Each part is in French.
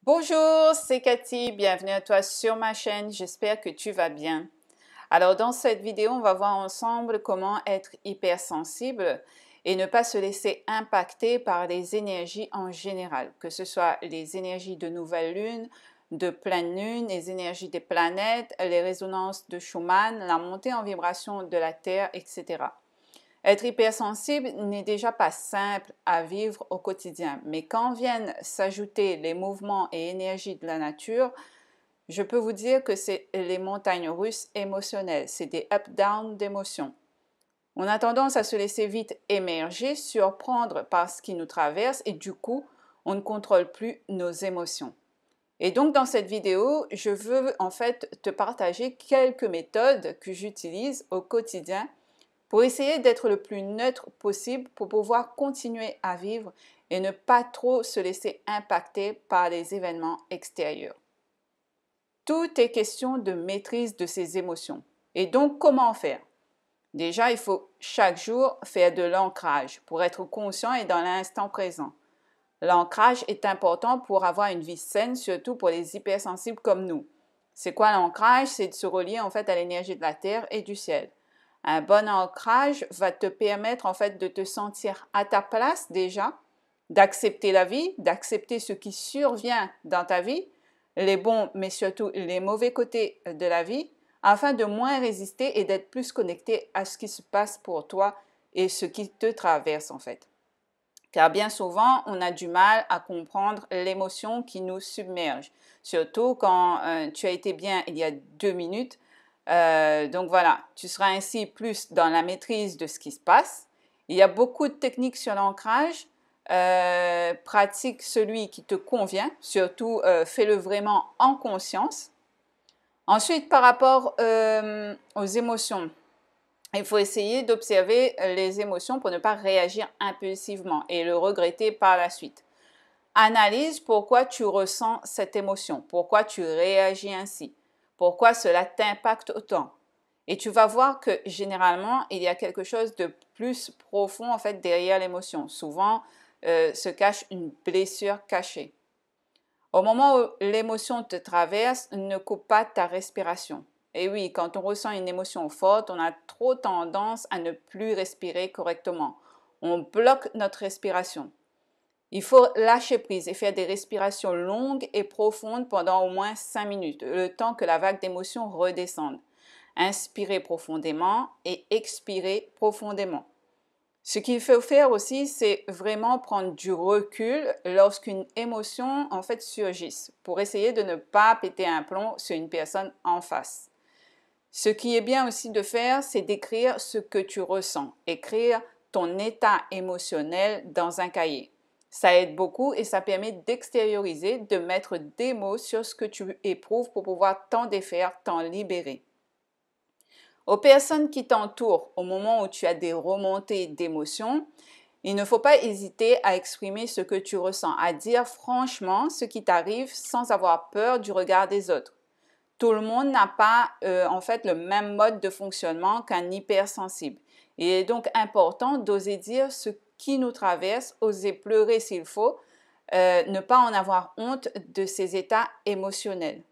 Bonjour, c'est Cathy, bienvenue à toi sur ma chaîne, j'espère que tu vas bien. Alors dans cette vidéo, on va voir ensemble comment être hypersensible et ne pas se laisser impacter par les énergies en général, que ce soit les énergies de nouvelle lune, de pleine lune, les énergies des planètes, les résonances de Schumann, la montée en vibration de la Terre, etc. Être hypersensible n'est déjà pas simple à vivre au quotidien, mais quand viennent s'ajouter les mouvements et énergies de la nature, je peux vous dire que c'est les montagnes russes émotionnelles, c'est des up-down d'émotions. On a tendance à se laisser vite émerger, surprendre par ce qui nous traverse et du coup, on ne contrôle plus nos émotions. Et donc dans cette vidéo, je veux en fait te partager quelques méthodes que j'utilise au quotidien pour essayer d'être le plus neutre possible pour pouvoir continuer à vivre et ne pas trop se laisser impacter par les événements extérieurs. Tout est question de maîtrise de ses émotions. Et donc, comment faire? Déjà, il faut chaque jour faire de l'ancrage pour être conscient et dans l'instant présent. L'ancrage est important pour avoir une vie saine, surtout pour les hypersensibles comme nous. C'est quoi l'ancrage? C'est de se relier en fait à l'énergie de la terre et du ciel. Un bon ancrage va te permettre en fait de te sentir à ta place déjà, d'accepter la vie, d'accepter ce qui survient dans ta vie, les bons mais surtout les mauvais côtés de la vie, afin de moins résister et d'être plus connecté à ce qui se passe pour toi et ce qui te traverse en fait. Car bien souvent, on a du mal à comprendre l'émotion qui nous submerge, surtout quand tu as été bien il y a 2 minutes. Donc voilà, tu seras ainsi plus dans la maîtrise de ce qui se passe. Il y a beaucoup de techniques sur l'ancrage. Pratique celui qui te convient, surtout fais-le vraiment en conscience. Ensuite, par rapport aux émotions, il faut essayer d'observer les émotions pour ne pas réagir impulsivement et le regretter par la suite. Analyse pourquoi tu ressens cette émotion, pourquoi tu réagis ainsi, pourquoi cela t'impacte autant. Et tu vas voir que généralement, il y a quelque chose de plus profond en fait derrière l'émotion. Souvent, se cache une blessure cachée. Au moment où l'émotion te traverse, ne coupe pas ta respiration. Et oui, quand on ressent une émotion forte, on a trop tendance à ne plus respirer correctement. On bloque notre respiration. Il faut lâcher prise et faire des respirations longues et profondes pendant au moins 5 minutes, le temps que la vague d'émotion redescende. Inspirez profondément et expirez profondément. Ce qu'il faut faire aussi, c'est vraiment prendre du recul lorsqu'une émotion en fait surgisse pour essayer de ne pas péter un plomb sur une personne en face. Ce qui est bien aussi de faire, c'est d'écrire ce que tu ressens, écrire ton état émotionnel dans un cahier. Ça aide beaucoup et ça permet d'extérioriser, de mettre des mots sur ce que tu éprouves pour pouvoir t'en défaire, t'en libérer. Aux personnes qui t'entourent au moment où tu as des remontées d'émotions, il ne faut pas hésiter à exprimer ce que tu ressens, à dire franchement ce qui t'arrive sans avoir peur du regard des autres. Tout le monde n'a pas en fait le même mode de fonctionnement qu'un hypersensible. Il est donc important d'oser dire ce qui nous traverse, oser pleurer s'il faut, ne pas en avoir honte de ces états émotionnels.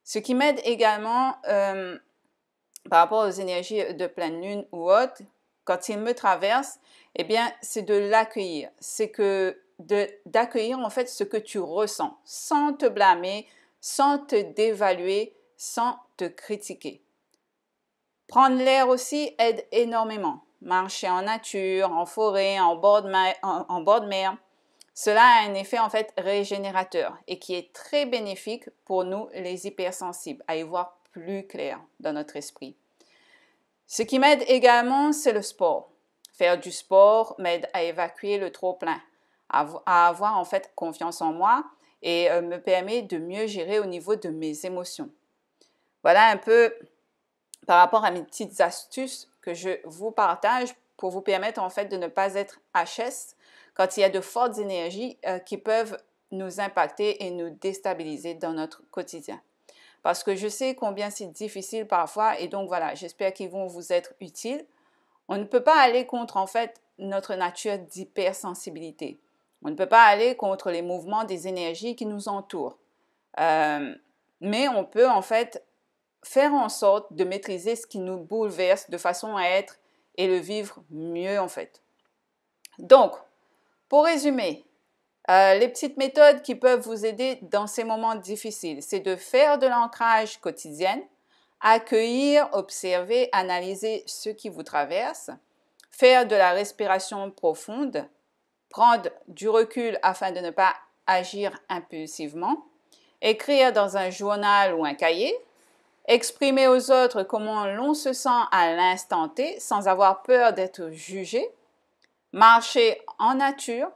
Ce qui m'aide également par rapport aux énergies de pleine lune ou autres, quand ils me traversent, eh bien, c'est de l'accueillir. C'est que d'accueillir en fait ce que tu ressens, sans te blâmer, sans te dévaluer, sans te critiquer. Prendre l'air aussi aide énormément. Marcher en nature, en forêt, en bord de mer, cela a un effet en fait régénérateur et qui est très bénéfique pour nous les hypersensibles, à y voir plus clair dans notre esprit. Ce qui m'aide également, c'est le sport. Faire du sport m'aide à évacuer le trop-plein, à avoir en fait confiance en moi et me permet de mieux gérer au niveau de mes émotions. Voilà un peu par rapport à mes petites astuces que je vous partage pour vous permettre en fait de ne pas être HS quand il y a de fortes énergies qui peuvent nous impacter et nous déstabiliser dans notre quotidien. Parce que je sais combien c'est difficile parfois et donc voilà, j'espère qu'ils vont vous être utiles. On ne peut pas aller contre en fait notre nature d'hypersensibilité. On ne peut pas aller contre les mouvements des énergies qui nous entourent. Mais on peut en fait faire en sorte de maîtriser ce qui nous bouleverse de façon à être et le vivre mieux en fait. Donc, pour résumer, les petites méthodes qui peuvent vous aider dans ces moments difficiles, c'est de faire de l'ancrage quotidien, accueillir, observer, analyser ce qui vous traverse, faire de la respiration profonde, prendre du recul afin de ne pas agir impulsivement, écrire dans un journal ou un cahier, exprimer aux autres comment l'on se sent à l'instant T sans avoir peur d'être jugé, marcher en nature,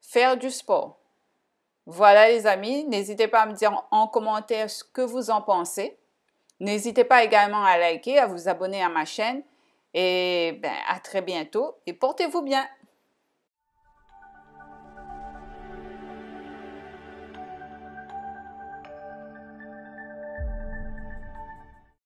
faire du sport. Voilà les amis, n'hésitez pas à me dire en commentaire ce que vous en pensez. N'hésitez pas également à liker, à vous abonner à ma chaîne et à très bientôt et portez-vous bien.